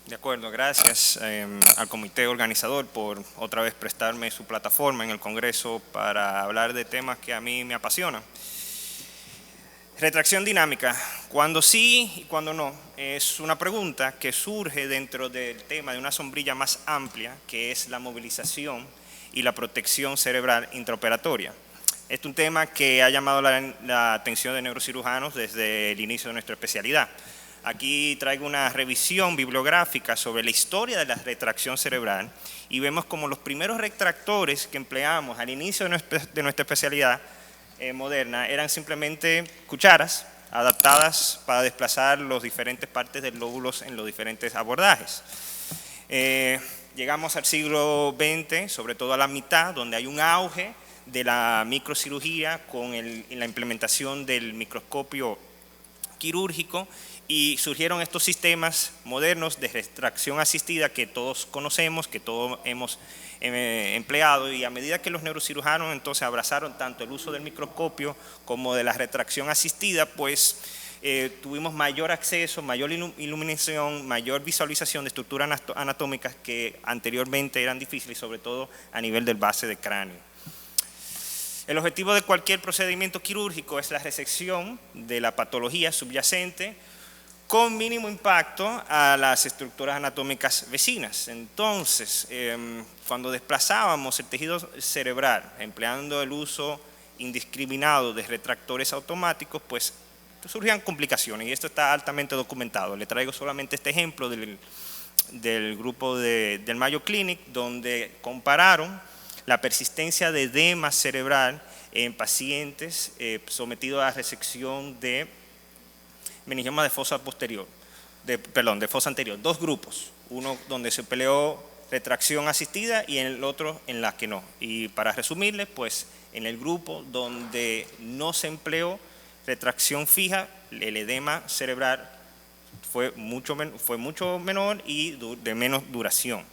De acuerdo, gracias al comité organizador por otra vez prestarme su plataforma en el Congreso para hablar de temas que a mí me apasionan. Retracción dinámica, cuando sí y cuando no, es una pregunta que surge dentro del tema de una sombrilla más amplia, que es la movilización y la protección cerebral intraoperatoria. Este es un tema que ha llamado la atención de neurocirujanos desde el inicio de nuestra especialidad. Aquí traigo una revisión bibliográfica sobre la historia de la retracción cerebral y vemos como los primeros retractores que empleamos al inicio de nuestra especialidad moderna eran simplemente cucharas adaptadas para desplazar las diferentes partes del lóbulos en los diferentes abordajes. Llegamos al siglo XX, sobre todo a la mitad, donde hay un auge de la microcirugía con la implementación del microscopio quirúrgico y surgieron estos sistemas modernos de retracción asistida que todos conocemos, que todos hemos empleado, y a medida que los neurocirujanos entonces abrazaron tanto el uso del microscopio como de la retracción asistida, pues tuvimos mayor acceso, mayor iluminación, mayor visualización de estructuras anatómicas que anteriormente eran difíciles, sobre todo a nivel del base de cráneo. El objetivo de cualquier procedimiento quirúrgico es la resección de la patología subyacente con mínimo impacto a las estructuras anatómicas vecinas. Entonces, cuando desplazábamos el tejido cerebral empleando el uso indiscriminado de retractores automáticos, pues surgían complicaciones, y esto está altamente documentado. Le traigo solamente este ejemplo del grupo del Mayo Clinic, donde compararon la persistencia de edema cerebral en pacientes sometidos a resección de meningioma de fosa posterior, de fosa anterior. Dos grupos, uno donde se empleó retracción asistida y en el otro en la que no. Y para resumirles, pues en el grupo donde no se empleó retracción fija, el edema cerebral fue mucho menor y de menos duración.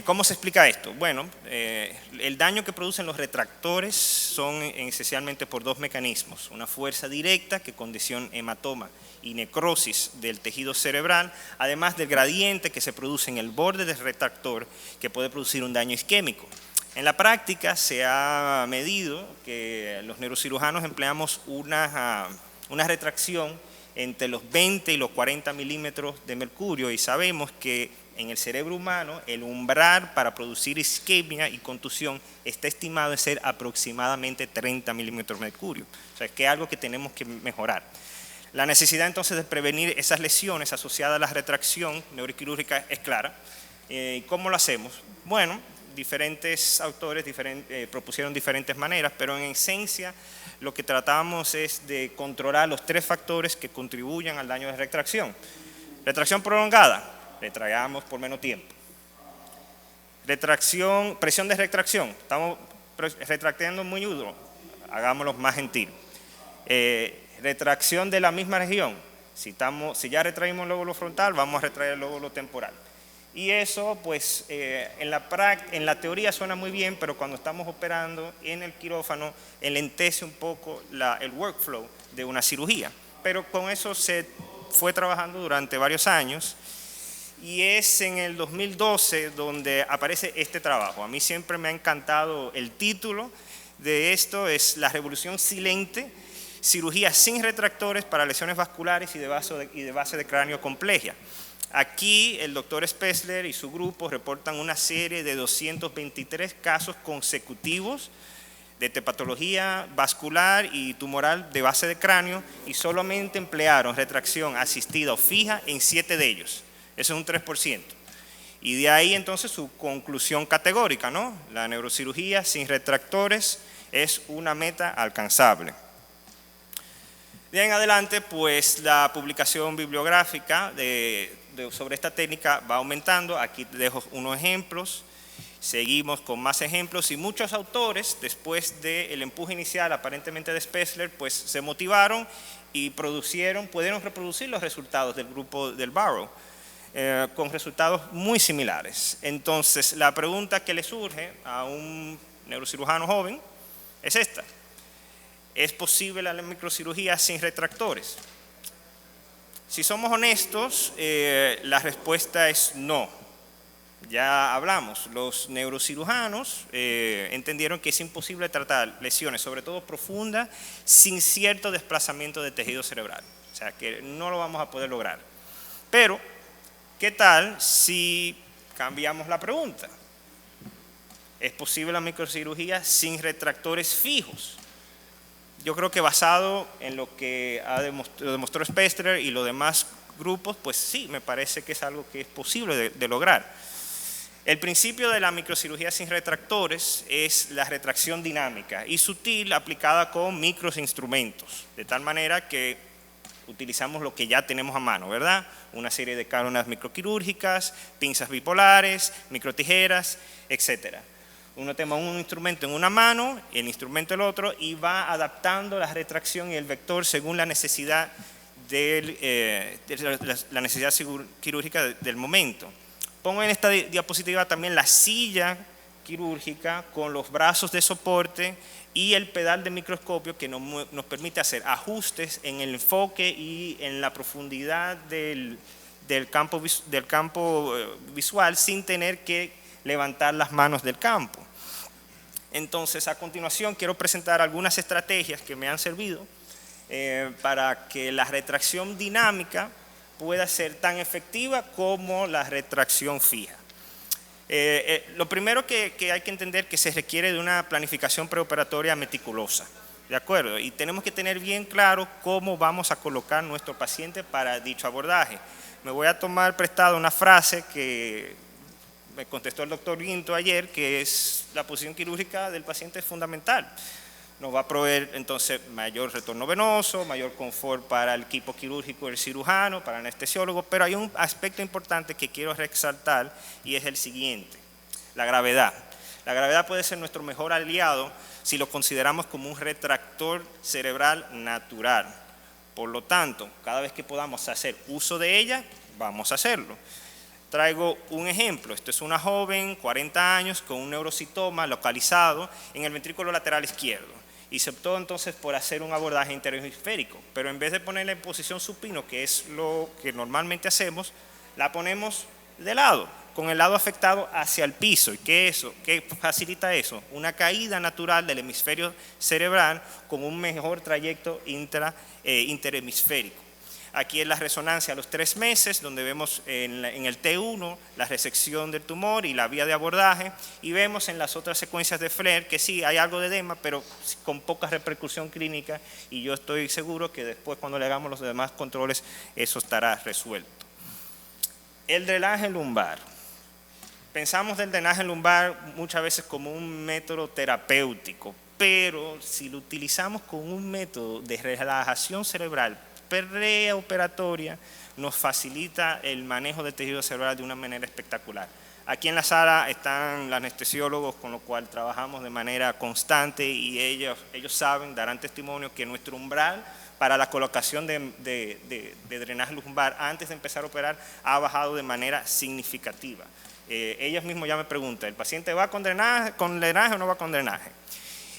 ¿Cómo se explica esto? Bueno, el daño que producen los retractores son esencialmente por dos mecanismos: una fuerza directa que condiciona hematoma y necrosis del tejido cerebral, además del gradiente que se produce en el borde del retractor, que puede producir un daño isquémico. En la práctica se ha medido que los neurocirujanos empleamos una retracción entre los 20 y los 40 milímetros de mercurio, y sabemos que en el cerebro humano el umbral para producir isquemia y contusión está estimado en ser aproximadamente 30 milímetros de mercurio. O sea, que es algo que tenemos que mejorar. La necesidad entonces de prevenir esas lesiones asociadas a la retracción neuroquirúrgica es clara. ¿Cómo lo hacemos? Bueno, diferentes autores propusieron diferentes maneras, pero en esencia lo que tratamos es de controlar los tres factores que contribuyen al daño de retracción. Retracción prolongada, retraigamos por menos tiempo. Presión de retracción, estamos retractando muy duro, hagámoslo más gentil. Retracción de la misma región, si ya retraímos el lóbulo frontal, vamos a retraer el lóbulo temporal. Y eso, pues, en la teoría suena muy bien, pero cuando estamos operando en el quirófano, enlentece un poco el workflow de una cirugía. Pero con eso se fue trabajando durante varios años, y es en el 2012 donde aparece este trabajo. A mí siempre me ha encantado el título de esto, es La revolución silente, cirugía sin retractores para lesiones vasculares y de base de cráneo compleja. Aquí el doctor Spessler y su grupo reportan una serie de 223 casos consecutivos de patología vascular y tumoral de base de cráneo, y solamente emplearon retracción asistida o fija en 7 de ellos. Eso es un 3%. Y de ahí entonces su conclusión categórica, ¿no? La neurocirugía sin retractores es una meta alcanzable. De ahí en adelante, pues la publicación bibliográfica sobre esta técnica va aumentando. Aquí te dejo unos ejemplos. Seguimos con más ejemplos, y muchos autores, después del empuje inicial aparentemente de Spessler, pues se motivaron y pudieron reproducir los resultados del grupo del Barrow, con resultados muy similares. Entonces, la pregunta que le surge a un neurocirujano joven es esta: ¿es posible la microcirugía sin retractores? Si somos honestos, la respuesta es no. Ya hablamos, los neurocirujanos entendieron que es imposible tratar lesiones, sobre todo profundas, sin cierto desplazamiento de tejido cerebral. O sea, que no lo vamos a poder lograr. Pero, ¿qué tal si cambiamos la pregunta? ¿Es posible la microcirugía sin retractores fijos? Yo creo que basado en lo que lo demostró Spestler y los demás grupos, pues sí, me parece que es algo que es posible de lograr. El principio de la microcirugía sin retractores es la retracción dinámica y sutil aplicada con microinstrumentos, de tal manera que utilizamos lo que ya tenemos a mano, ¿verdad? Una serie de cánulas microquirúrgicas, pinzas bipolares, microtijeras, etc. Uno toma un instrumento en una mano, el instrumento en el otro, y va adaptando la retracción y el vector según la necesidad, la necesidad quirúrgica del momento. Pongo en esta diapositiva también la silla quirúrgica con los brazos de soporte y el pedal de microscopio que nos permite hacer ajustes en el enfoque y en la profundidad del campo visual sin tener que levantar las manos del campo. Entonces, a continuación quiero presentar algunas estrategias que me han servido para que la retracción dinámica pueda ser tan efectiva como la retracción fija. Lo primero que hay que entender es que se requiere de una planificación preoperatoria meticulosa, ¿de acuerdo? Y tenemos que tener bien claro cómo vamos a colocar nuestro paciente para dicho abordaje. Me voy a tomar prestado una frase que me contestó el doctor Guinto ayer, que es la posición quirúrgica del paciente es fundamental. Nos va a proveer entonces mayor retorno venoso, mayor confort para el equipo quirúrgico del cirujano, para el anestesiólogo, pero hay un aspecto importante que quiero resaltar y es el siguiente, la gravedad. La gravedad puede ser nuestro mejor aliado si lo consideramos como un retractor cerebral natural. Por lo tanto, cada vez que podamos hacer uso de ella, vamos a hacerlo. Traigo un ejemplo, esto es una joven, 40 años, con un neurocitoma localizado en el ventrículo lateral izquierdo. Y se optó entonces por hacer un abordaje interohemisférico, pero en vez de ponerla en posición supino, que es lo que normalmente hacemos, la ponemos de lado, con el lado afectado hacia el piso. ¿Y qué facilita eso? Una caída natural del hemisferio cerebral con un mejor trayecto interhemisférico. Aquí es la resonancia a los 3 meses, donde vemos en el T1 la resección del tumor y la vía de abordaje, y vemos en las otras secuencias de Flair que sí, hay algo de edema, pero con poca repercusión clínica, y yo estoy seguro que después cuando le hagamos los demás controles, eso estará resuelto. El drenaje lumbar. Pensamos del drenaje lumbar muchas veces como un método terapéutico, pero si lo utilizamos con un método de relajación cerebral preoperatoria, nos facilita el manejo del tejido cerebral de una manera espectacular. Aquí en la sala están los anestesiólogos, con lo cual trabajamos de manera constante, y ellos saben, darán testimonio que nuestro umbral para la colocación de drenaje lumbar antes de empezar a operar ha bajado de manera significativa. Ellos mismos ya me preguntan, ¿el paciente va con drenaje o no va con drenaje?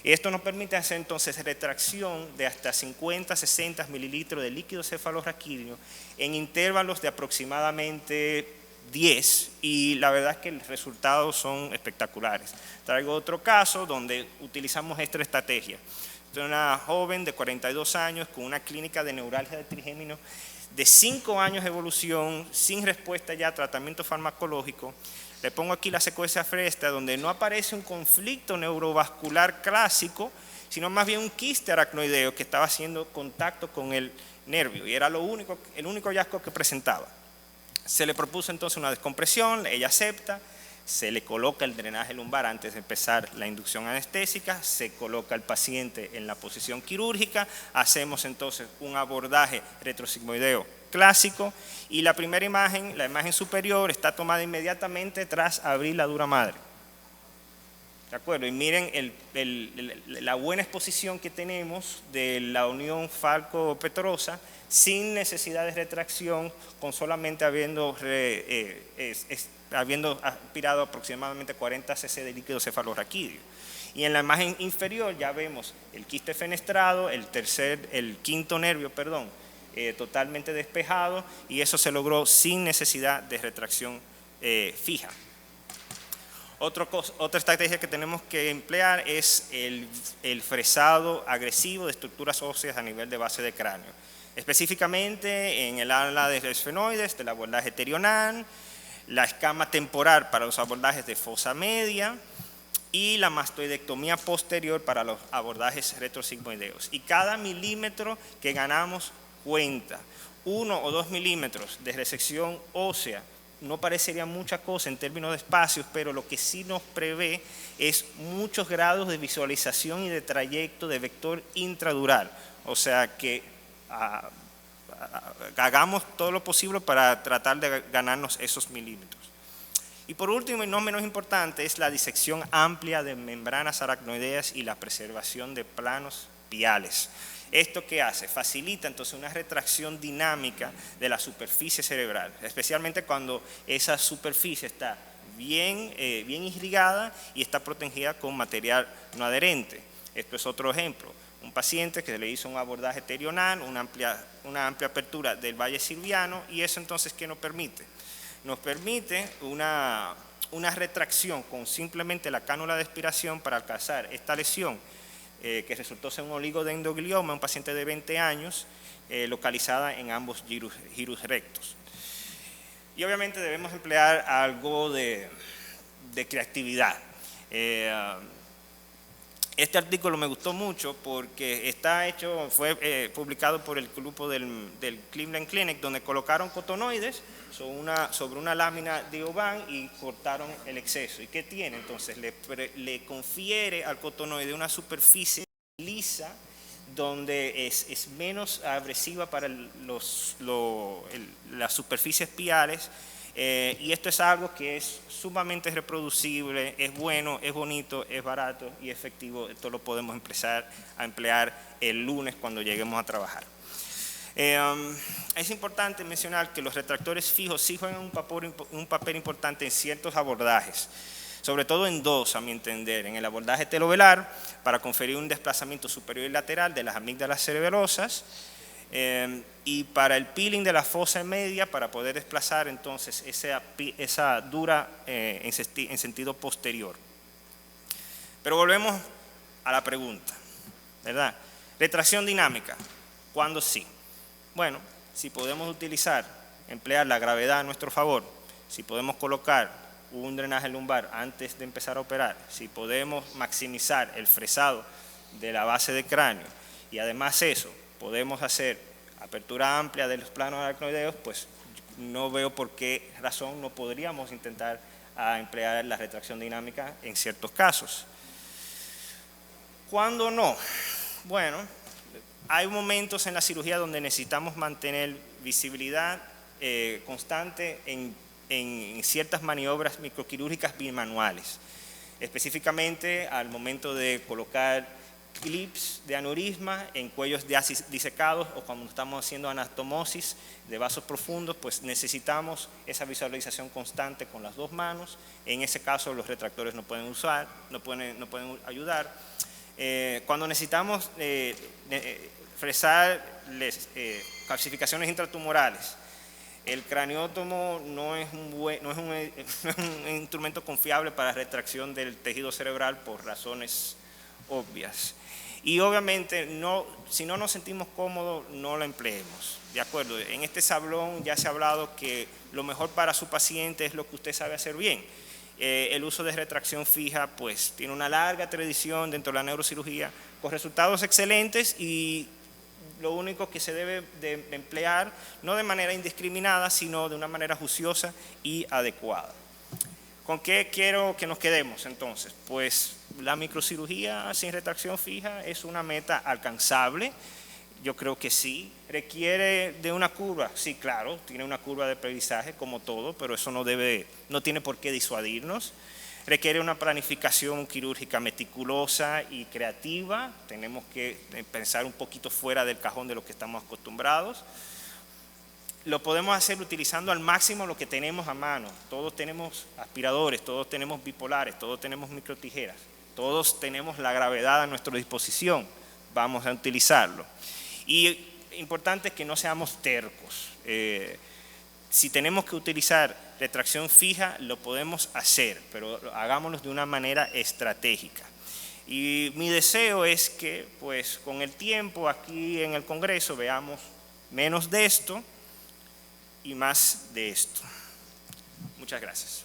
Esto nos permite hacer entonces retracción de hasta 50, 60 mililitros de líquido cefalorraquídeo en intervalos de aproximadamente 10, y la verdad es que los resultados son espectaculares. Traigo otro caso donde utilizamos esta estrategia. Es una joven de 42 años con una clínica de neuralgia de trigémino de 5 años de evolución, sin respuesta ya a tratamiento farmacológico. Le pongo aquí la secuencia Fresta, donde no aparece un conflicto neurovascular clásico, sino más bien un quiste aracnoideo que estaba haciendo contacto con el nervio, y era el único hallazgo que presentaba. Se le propuso entonces una descompresión, ella acepta, se le coloca el drenaje lumbar antes de empezar la inducción anestésica, se coloca al paciente en la posición quirúrgica, hacemos entonces un abordaje retrosigmoideo clásico, y la primera imagen, la imagen superior, está tomada inmediatamente tras abrir la dura madre. ¿De acuerdo? Y miren la buena exposición que tenemos de la unión falco-petrosa sin necesidad de retracción, con solamente habiendo aspirado aproximadamente 40 cc de líquido cefalorraquídeo. Y en la imagen inferior ya vemos el quiste fenestrado, el quinto nervio, totalmente despejado, y eso se logró sin necesidad de retracción fija. Otra estrategia que tenemos que emplear es el fresado agresivo de estructuras óseas a nivel de base de cráneo, específicamente en el ala de esfenoides del abordaje terional, la escama temporal para los abordajes de fosa media y la mastoidectomía posterior para los abordajes retrosigmoideos. Y cada milímetro que ganamos cuenta. 1 o 2 milímetros de resección ósea no parecería mucha cosa en términos de espacios, pero lo que sí nos prevé es muchos grados de visualización y de trayecto de vector intradural. O sea que hagamos todo lo posible para tratar de ganarnos esos milímetros. Y por último, y no menos importante, es la disección amplia de membranas aracnoideas y la preservación de planos piales. ¿Esto qué hace? Facilita entonces una retracción dinámica de la superficie cerebral, especialmente cuando esa superficie está bien irrigada y está protegida con material no adherente. Esto es otro ejemplo. Un paciente que le hizo un abordaje terional, una amplia apertura del valle silviano, y eso entonces ¿qué nos permite? Nos permite una retracción con simplemente la cánula de aspiración para alcanzar esta lesión que resultó ser un oligodendroglioma, un paciente de 20 años, localizada en ambos girus rectos. Y obviamente debemos emplear algo de creatividad. Este artículo me gustó mucho porque fue publicado por el grupo del Cleveland Clinic, donde colocaron cotonoides sobre una lámina de Oban y cortaron el exceso. ¿Y qué tiene? Entonces le confiere al cotonoide una superficie lisa donde es menos agresiva para las superficies piales, y esto es algo que es sumamente reproducible, es bueno, es bonito, es barato y efectivo. Esto lo podemos empezar a emplear el lunes cuando lleguemos a trabajar. Es importante mencionar que los retractores fijos sí juegan un papel importante en ciertos abordajes, sobre todo en dos, a mi entender: en el abordaje telovelar para conferir un desplazamiento superior y lateral de las amígdalas cerebelosas, y para el peeling de la fosa media para poder desplazar entonces esa dura en sentido posterior. Pero volvemos a la pregunta, ¿verdad? Retracción dinámica, ¿cuándo sí? Bueno, si podemos emplear la gravedad a nuestro favor, si podemos colocar un drenaje lumbar antes de empezar a operar, si podemos maximizar el fresado de la base de cráneo, y además eso, podemos hacer apertura amplia de los planos aracnoideos, pues no veo por qué razón no podríamos intentar emplear la retracción dinámica en ciertos casos. ¿Cuándo no? Bueno, hay momentos en la cirugía donde necesitamos mantener visibilidad constante en ciertas maniobras microquirúrgicas bimanuales, específicamente al momento de colocar clips de aneurisma en cuellos disecados, o cuando estamos haciendo anastomosis de vasos profundos, pues necesitamos esa visualización constante con las dos manos. En ese caso los retractores no pueden ayudar. Cuando necesitamos fresar calcificaciones intratumorales, el craniotomo no es un instrumento confiable para retracción del tejido cerebral por razones obvias. Y obviamente si no nos sentimos cómodos, no lo empleemos. De acuerdo, en este sablón ya se ha hablado que lo mejor para su paciente es lo que usted sabe hacer bien. El uso de retracción fija pues tiene una larga tradición dentro de la neurocirugía con resultados excelentes, y lo único que se debe de emplear no de manera indiscriminada, sino de una manera juiciosa y adecuada. ¿Con qué quiero que nos quedemos entonces? Pues la microcirugía sin retracción fija es una meta alcanzable. Yo creo que sí. ¿Requiere de una curva? Sí, claro, tiene una curva de aprendizaje como todo, pero eso no tiene por qué disuadirnos. Requiere una planificación quirúrgica meticulosa y creativa. Tenemos que pensar un poquito fuera del cajón de lo que estamos acostumbrados. Lo podemos hacer utilizando al máximo lo que tenemos a mano. Todos tenemos aspiradores, todos tenemos bipolares, todos tenemos microtijeras, todos tenemos la gravedad a nuestra disposición. Vamos a utilizarlo. Y importante que no seamos tercos. Si tenemos que utilizar retracción fija, lo podemos hacer, pero hagámoslo de una manera estratégica. Y mi deseo es que, pues, con el tiempo aquí en el Congreso veamos menos de esto y más de esto. Muchas gracias.